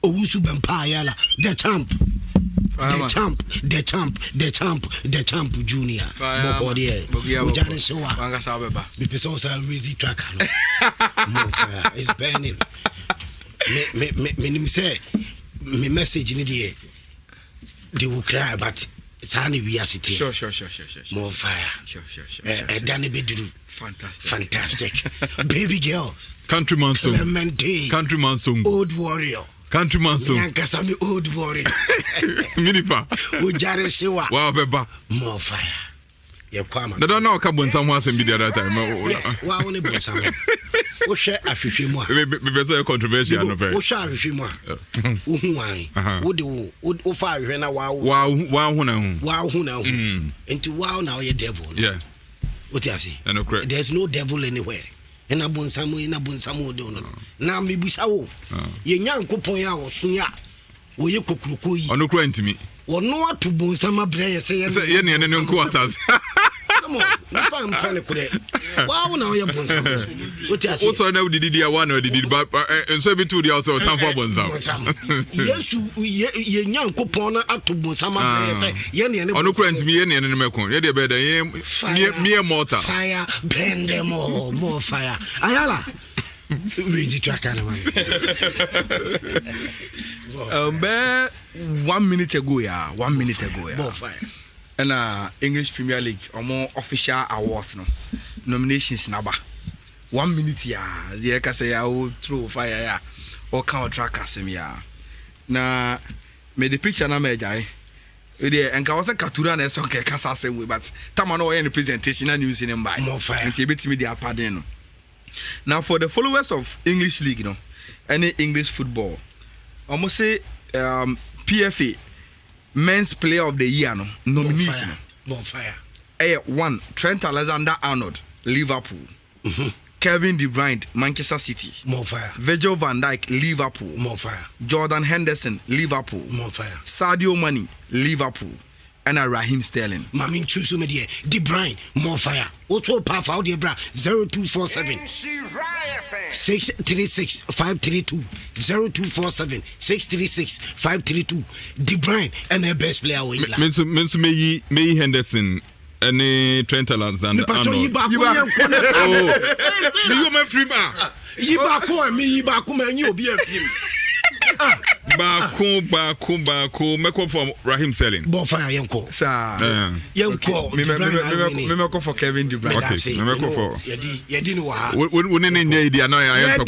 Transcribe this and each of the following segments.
Owusu Bempayala, the champ. The champ junior. Bokodiye. Ujane Sewa. Bipesosa Rizzi tracker. It's burning. Me say me message in the they will cry, but it's only we are sitting. Sure. More fire. Sure. Danny Bedru. Fantastic. Baby girl. Countryman song. Old warrior. Countryman song. Yankasami old warrior. Minipa. Ujare Sewa. Wow, beba. More fire. You come. I don't know how come someone sent me the other time. Yes. Wow, only bon some. O share afifimo. Be so controversial no very. O share afifimo. Uhuwan. O de o fa hwe na wow. Wow hu na hu. Wow hu na hu. Enti wow na you devil. Yeah. What you say? There's no devil anywhere. And abonsamu do no. Na me busa wo. Ye nyankopon ya wo so ya. Wo ye kokroko yi. Ono kura ntimi. Wo no atu bonsama bre ye say ye ne nko asas. Come on. I'm calling kure. Wow na ye bonsama. What you say? Also na did dia one or did but so be two dia also time for bonsama. Yesu ye nyankopon na atu bonsama bre ye say ye ne ono kura ntimi ye ne meko. Ye de be da ye mere mortal. Fire burn them all. More fire. Ayala. Rizzi tracker man. 1 minute ago. More fire. And English Premier League more official awards no nominations naba 1 minute ya ye ka say ya o throw fire ya o count track asem ya na me the picture na me jare we dey enka was katura na so ke kasa asem we but tama no we presentation na news in by nti ebetimi dey pardon no. Now for the followers of English League no any English football almost say PFA Men's Player of the Year no nominees no. Bonfire. 1 Trent Alexander-Arnold, Liverpool. Kevin De Bruyne, Manchester City. More fire. Virgil van Dijk, Liverpool. More fire. Jordan Henderson, Liverpool. More fire. Sadio Mane, Liverpool. And Raheem Sterling. Mami choose me there. De Bruyne, more fire. Also powerful out there, bra. 0247 636 532 0247 636 532. De Bruyne and the best player in England. Me Henderson and Trent Alexander. Oh, me you my free man. Yibako me yibako man you be a film. Baku make up for Raheem Sterling. Bonfire yanko. Sir. Yanko. Me make for Kevin De Bruyne. Okay. Me make for. Yedi no ha. We ne nye dia na I am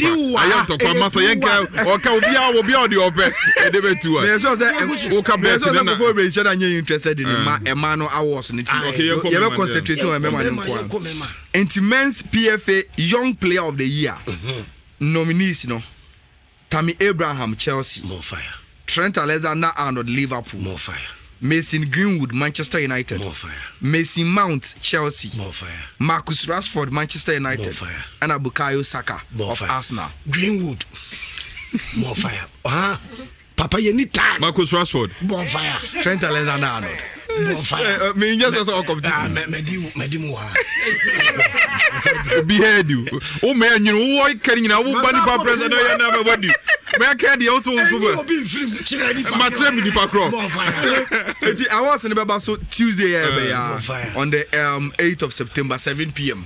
to kwa masa yenka o ka obi a the ope e de betu a. Me so say o ka bet na before we said you interested in Emano awards ni ti. You be concentrate on Emano nko. Enti Men's PFA Young Player of the Year. Nominees no. Tammy Abraham, Chelsea. More fire. Trent Alexander-Arnold, Liverpool. More fire. Mason Greenwood, Manchester United. More fire. Mason Mount, Chelsea. More fire. Marcus Rashford, Manchester United. More fire. And Bukayo Saka of Arsenal. Greenwood. More fire. Papa, you need time. Marcus Rashford. More fire. Trent Alexander-Arnold. More fire. Me just all competition. Behead you. Oh man, you know what can you know what the president I never what you. Me I can't also I was in about so Tuesday on the 8th of September 7 p.m.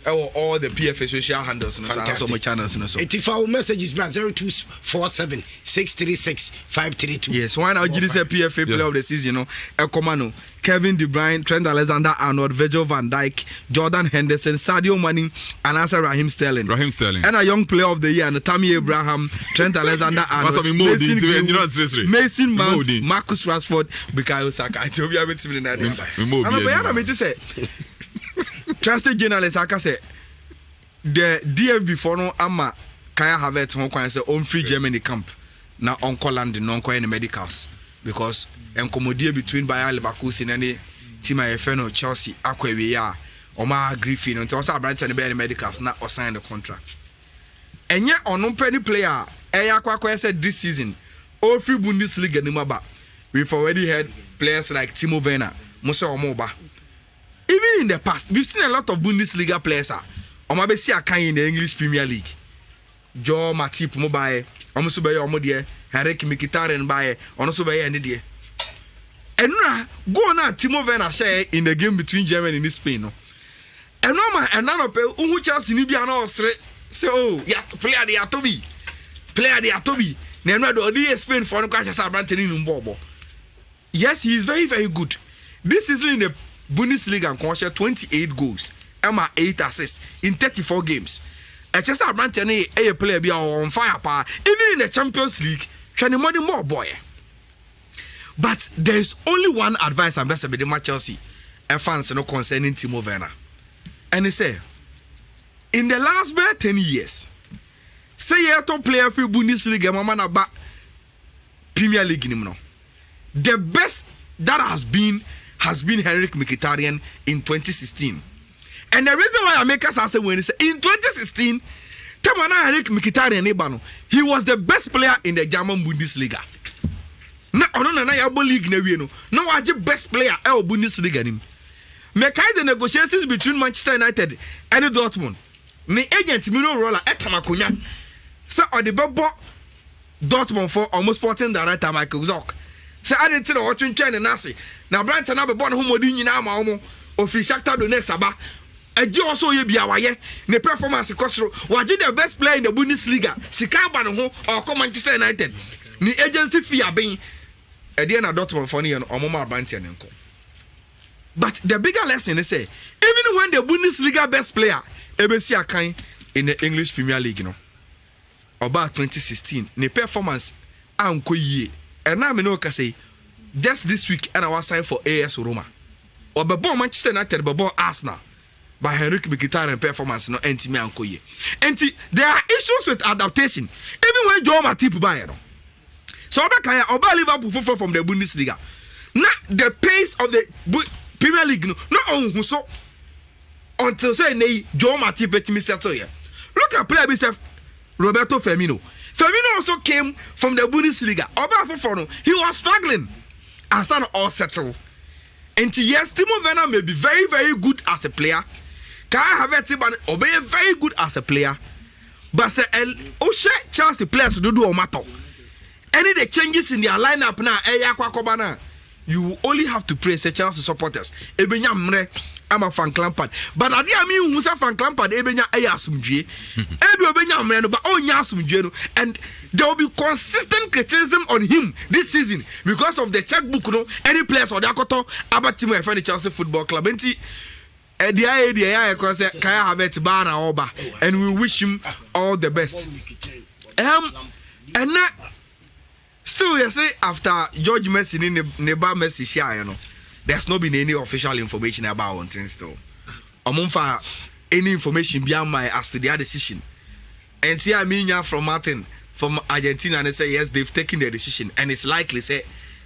all the PFA social handles and so my channels and so. If our message is 0247 636 532. Yes, why now this PFA player of the season, you know, Ekomano, Kevin De Bruyne, Trent Alexander-Arnold, Virgil van Dijk, Jordan Henderson, Sadio Mane, and also Raheem Sterling. And a young player of the year, and Tammy Abraham, Trent Alexander-Arnold, Mason Mount, Marcus Rashford, Bukayo Saka. I tell you, I'm to say. Trusted journalist aka say the DFB for no ama Kaya Havertz ho kwan say on free Germany camp na on Holland no kwan in medicals because enkomodie between Bayer Leverkusen and the team IFN Chelsea akwawe ya o ma agree fi no nti o say Brighton be in medicals na o sign the contract enye ono penny player eya kwakwa say this season all free Bundesliga ni maba we've already had players like Timo Werner Musa Omoba. Even in the past, we've seen a lot of Bundesliga players. Omabesi Akan in the English Premier League. Joe Matip Mobile, ɔmo so bɛyɛ ɔmo deɛ Henrik Mkhitaryan bae ɔno so bɛyɛ ne deɛ ɛnura goal na Timo Werner share in the game between Germany and Spain no ɛno ma ɛnanɔpɛ uhu Chelsea ni bia na ɔsere say oh ya player de atobi na ɛnura de ɔde Spain for no catch sa brante ni mbɔbɔ. Yes, he is very very good. This season in the Bundesliga and share 28 goals, 8 assists in 34 games. Chester Brante a player be on fire power. Even in the Champions League, training more than more boy. But there is only one advice I'm best about Chelsea fans no concerning Timo Werner. And he say, in the last 10 years, say you top player for Bundesliga, mama about Premier League no. The best that has been Henrik Mkhitaryan in 2016. And the reason why I make us answer when he said in 2016, Henrik Mkhitaryan he was the best player in the German Bundesliga. No, league no. No, I the best player in Bundesliga. Make the negotiations between Manchester United and Dortmund. Me agent Mino Roller Ekamakunya. So on the bubble Dortmund for almost 14 director Michael Zorc. Say I didn't tell what you and Nasi. Now Brandt and I be born who modin in our home of Shakhtar Donetsk Aba. And you also ye be our the performance costro. Was the best player in the Bundesliga? Sikabano or come Manchester United. The agency fee are being a dear Dortmund for or Mama Brandt and Co. But the bigger lesson is say, even when the Bundesliga best player ABC Akai in the English Premier League, about 2016, the performance Anko ye. And now I know say just this week and I was signed for AS Roma. Or before Manchester United, before Arsenal, by Henrik Mkhitaryan performance no Ntimi Ankoye. And there are issues with adaptation. Even when Joe Matip buy it. So Oba Liverpool from the Bundesliga. Now the pace of the Premier League not on so until say Joe Matip etimi settle here. Look at player himself Roberto Firmino. Firmino also came from the Bundesliga. He was struggling. And son all settled. And yes, Timo Werner may be very, very good as a player. Can I have a be very good as a player? But say Chelsea players do matter. Any the changes in their lineup now, you will only have to praise the Chelsea supporters. I'm a Frank Lampard. But I mean, who's a Frank Lampard? Ebenya Ayasumji. Ebenya Meno, but oh, Yasumjeno. And there will be consistent criticism on him this season because of the checkbook. No, any players or Dakoto, Abatimo, friend Chelsea Football Club. And the idea, because Kaya have it Bana Oba, and we wish him all the best. And still, you say after George Messi in the Neba Messi share, there's not been any official information about one thing still. For any information beyond my as to their decision. And see, I mean, from Martin from Argentina, and they say yes, they've taken their decision, and it's likely say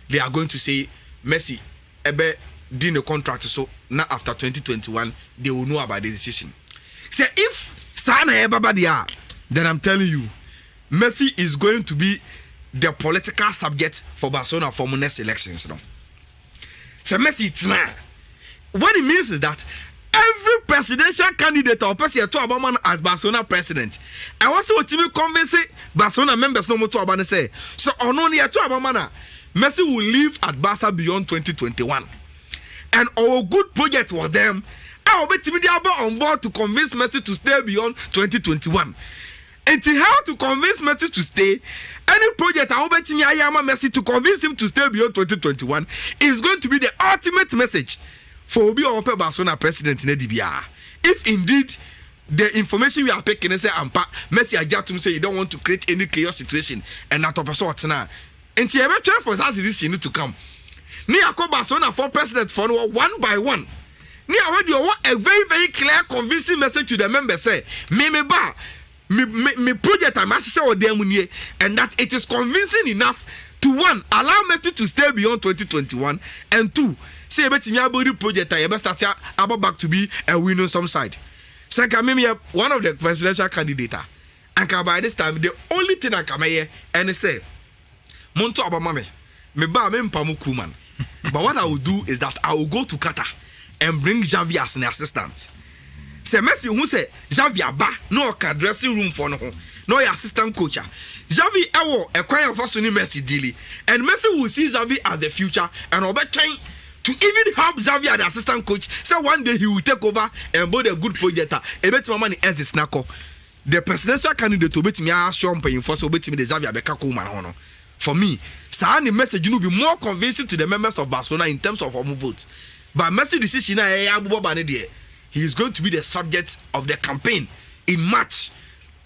they are going to say Messi ebe did the contract, so now after 2021 they will know about the decision. Say if Sana Ebabadia, then I'm telling you, Messi is going to be the political subject for Barcelona for next elections. So Messi, it's now. What it means is that every presidential candidate or person to Obama as Barcelona president, I also want to convince Barcelona members no more to Obama say. So on only to Obama, Messi will live at Barca beyond 2021, and our good project was them. I will bet me on board to convince Messi to stay beyond 2021. And to how to convince Messi to stay, any project I will bet me Messi to convince him to stay beyond 2021 is going to be the ultimate message for Obi Ope Barcelona president in DBR. If indeed the information we are picking and say Messi Ajatum say you don't want to create any chaos situation and not of sort now. And to ever try for us this you need to come. Near Barcelona for president for one by one. Near what you want a very, very clear, convincing message to the members say, me project I'm actually them and that it is convincing enough to one, allow Messi to stay beyond 2021, and two, say about the project I ever start about back to be a winner on some side. Second, maybe one of the presidential candidates, and by this time the only thing I come here and say, Monto Abamame, me ba me mpamu kuman. But what I will do is that I will go to Qatar and bring Xavi as an assistant. Say Messi who say Xavi aba no ka dressing room for no no assistant coach. Xavi ewo ekwan for Sony Messi deal, and Messi will see Xavi as the future and over time to even help Xavi as the assistant coach. So one day he will take over and build a good project. A bit more money as the snacker. The presidential candidate to bet me a show paying for so bet me the Xavi Abeka Kuman. For me, Sahani message will be more convincing to the members of Barcelona in terms of home votes. But Messi decision he is going to be the subject of the campaign in March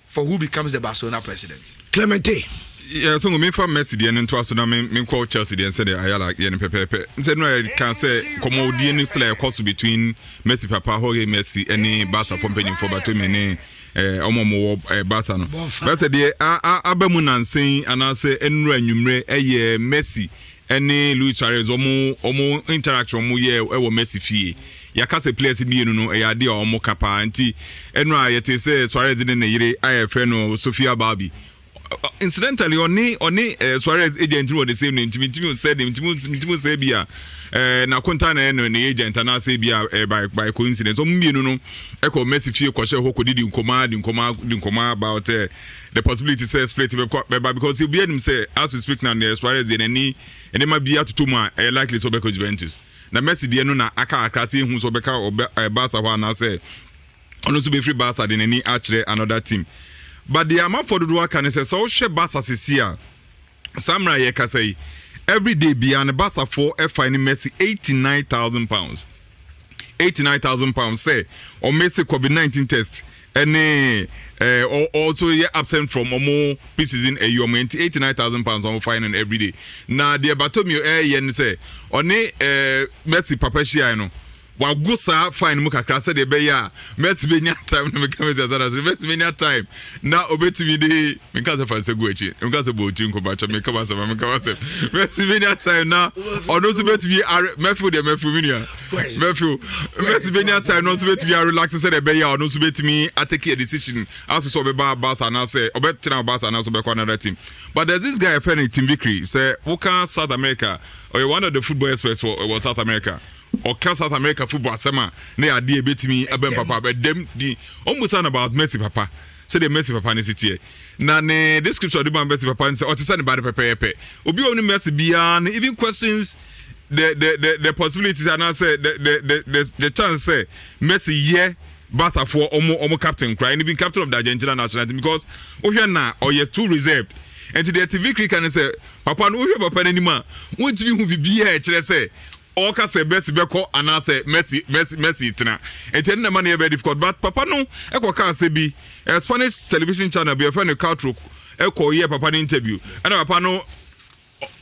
for who becomes the Barcelona president. Clemente. Yeah, so me for Messi the and twice na me call Chelsea the and said I like yen pepe. Said no I can say commodity is like course between Messi Papa Jorge Messi and Barca company for Batomene omo Barca no. But said the abamu nansen and I say enra nwumre Messi any Luis Suarez omo interaction omo ye ewo Messi fie. Yaka se players bi no e ade omo kapa anti enra yete say Suarez ne yire ayefre no Sofia Barbie. Incidentally, oni Suarez agent were the same name. Timi said him. Timi say bia na kontana no ne agent na say bia by coincidence. So me no eko Messi fie kwahye hoko didi nkoma about the possibility say split because he be him say as we speak now Suarez in any ma bia to ma likely so be Juventus. Na Messi de no na aka akrase hu so beka Barca ho na say ono so be free Barca de any actually another team. But the amount for the work can say so she Barca sisia Samra ye ka say every day beyond Barca for finding Messi £89,000. £89,000 say or Messi COVID-19 test and also ye absent from more preseason a year £89,000 on finding every day. Now the Bartomeu yen say oni Messi Papa Shiano wa gusa fine muka krasa de be ya Messi be nya time na meka Messi azara Messi be nya time na obetimi de meka se fanse go echi meka se bo tin ko ba cha meka ba se Messi be nya time na ono so betimi mefu de mefu minia mefu Messi be nya time no so betimi relax se de be ya ono so betimi take a decision as so be ba Barca na say obetina Barca na so be kwa another team. But there's this guy Fenny Tim Vickery say Woka South America or you're one of the football experts for South America or South America football sema na ya die betimi abem papa but them the almost about Messi Papa say the Messi Papa city na ne description of the Messi Papa say otisa ne bad pepe obi oni Messi bia even questions the possibilities and I say the chance say Messi Barca for omo captain cry even captain of the Argentina national team because ohwe na or you too reserved and the TV can say papa no ohwe papa anima won timi hu bibia e kire say all can say Messi beko and I say Messi tina and then the money very difficult but papa no eko can say be a Spanish television channel be a friend of Cartro eko here papa interview and papa no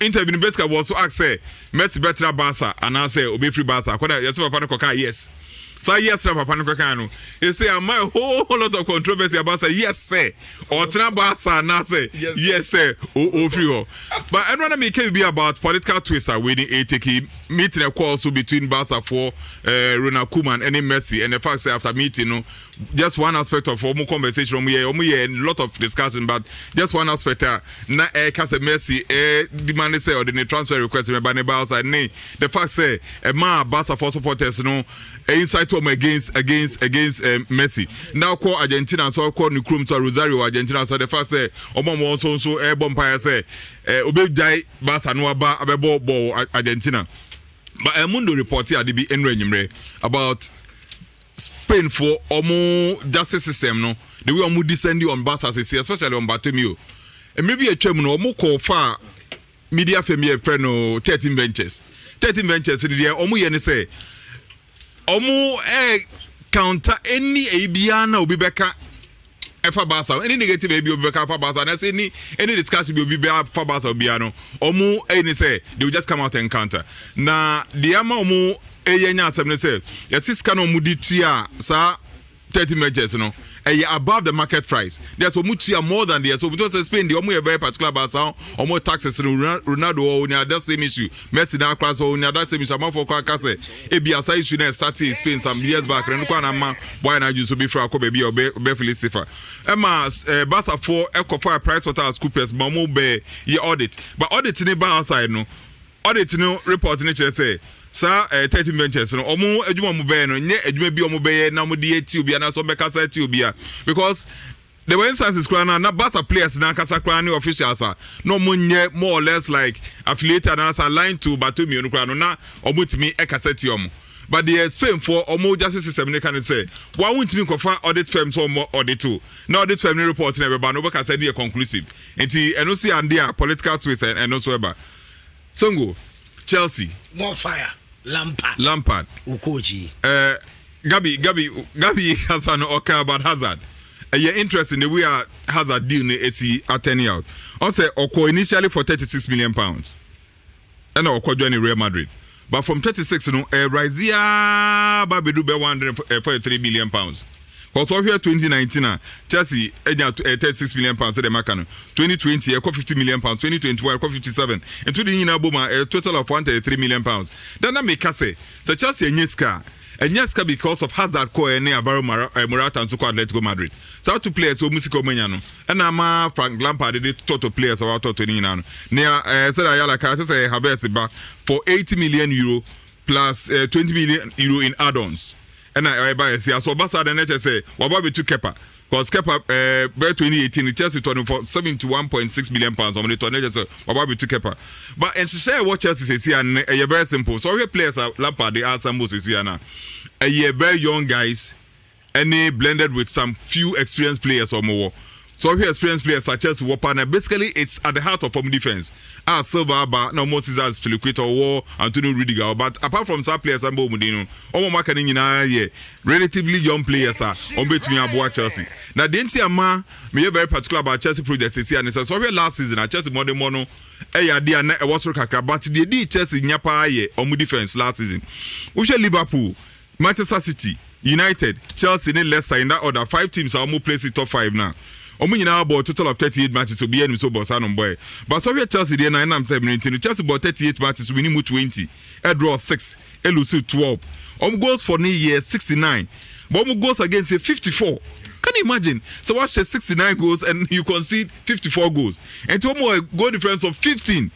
interview basically was to ask say Messi better Barca and I say obe free Barca yes papa no koka yes. So yes, Papa Nkano. He say am I whole lot of controversy about say yes, sir. Or Trabasa na say yes, sir. Oh, free. But I wanna make it be about political twists are waiting a take meeting a call so between Barca for Ronald Koeman and Messi and the fact say after meeting, just one aspect of formal conversation we a lot of discussion, but just one aspect na case Messi demand say or the transfer request by Barca the fact say Barca for supporters inside against Messi. Now call Argentina so call Nukrum to Rosario Argentina so the first say Omo so air bumpire say obe die Barca no aba abebo Argentina. But Mundo report here dey be enrenyumre about Spain for omo justice system no the way omo descending on Barca especially on Bartomeu. And maybe a twem no omo call far media family friend no 13 Ventures there omo ye ne say omo counter any abiana obi beka efa Barca any negative abi obi beka fa Barca na say any discussion obi be fa Barca obiano omo any say they will just come out and counter na the ama omo enya asem ne say yes can omo di tia sa 30 measures no above the market price. There's more than this. So because Spain, the omo very particular about how omo taxes Ronaldo or that same issue. Messi na class or that same issue. For Kwakase, ABSI issue na started in Spain some years back. And kwa na ma why na use to be for a baby or be Felicifer. Emma Barca for Eco Price Waterhouse Coopers, Mamo be ye audit, but audit in the outside no. Audit no report in say. Sir, 13 Ventures no omo adwuma mo be no nye adwuma bi omo be na mo de eti obi na so be kasa eti obi because the way instances krana na Barca players na kasa krana officials are no monye more or less like affiliated and aligned to Batumi no krana na omutimi ekaseti omo. But the Spain for omo justice system they can say why won't me confirm audit firm so more audit too. No audit firm report never but no can say they conclusive. Enti eno see and there political twist and also about Songo Chelsea more fire Lampard Ukoji Gabi has an okay about Hazard. You're interested in the way Hazard deal is attending out. Also, Oko initially for £36 million, and Oko joining Real Madrid. But from 36, Rizia Babidu be £143 million. Because over here 2019, Chelsea £36 million the Macano. 2020, £50 million. 2021, £57. Including a total of £133 million. Then I make us say, so Chelsea and Niska. And Nyaska because of Hazard ko and Alvaro Morata and Atletico Madrid. So two players so musical Menyano. And I'm Frank Lampard did total players about 20 nano. Near said Ayala Casa say Havertz for €80 million plus €20 million in add-ons. And I buy so Basa the nature say Wababi to Kepa. Because Kepa by 2018 Chelsea turned for £71.6 million on the tornado so Wababi to Kepa. But and she say what Chelsea say and a very simple. So your players are Lampard they are some now. A very young guys and they blended with some few experienced players or more. So here experienced players such as Wapana, basically it's at the heart of home defense. Silva, but no more Cesar Spiliqueta or Antonio Rudiger. But apart from some players, I'm Mudino, relatively young players are on between Abua Chelsea. Now, the NCMA, me very particular about Chelsea project this year, and so last season at Chelsea Modern Mono, was but they did Chelsea Nyapa on defense last season. We shall Liverpool, Manchester City, United, Chelsea, and Leicester in that order. 5 teams are almost placed in top 5 now. Now about total of 38 matches to be in so Bosan boy. But so we Chelsea the 9 and 17. Chelsea about 38 matches, winning 20. A draw 6, a lose 12. Goals for new year 69. But goals against 54. Can you imagine? So watch 69 goals and you concede 54 goals. And to more goal difference of 15.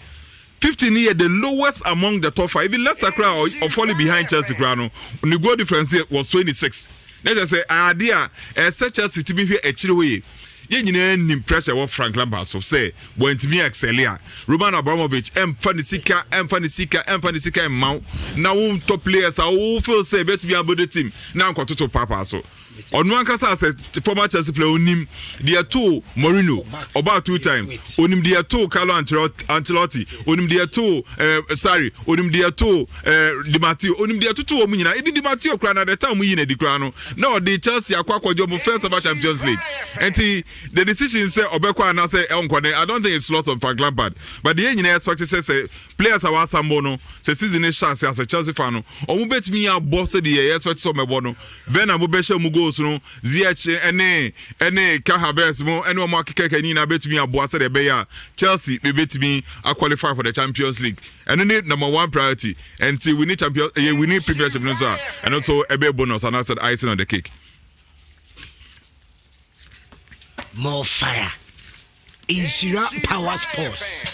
15 here, the lowest among the top 5. Even Leicester crowd or falling behind Chelsea crowd. The goal difference here was 26. Let's say idea such as to be here a chill way. Yen pressure what Frank Lampard so say when to me excelia Roman Abramovich Fanisika mount now top players are all feel say bet me about the team now to papa so on one case as a former Chelsea player onim there two Mourinho about 2 times onim there two Carlo Ancelotti onim there two sorry onim there two Di Matteo onim there two omunyina even Di Matteo kra na the time we in the crown now the Chelsea akwa job first of Champions League and the decision say Obekwa and say I don't think it's lots of Frank Lampard but the engineer expect say players are sambono say season is chance as a Chelsea fan o mu bet me a boss the expect so me bono then am be share mu goals no ZH ene ka Havertz mo ene o makeke ni na bet me a boss the be Chelsea be bet me a qualify for the Champions League and then number 1 priority and we need champion we need premiership no sir and also a bit bonus and I said icing on the cake. More fire. Insura Power Sports.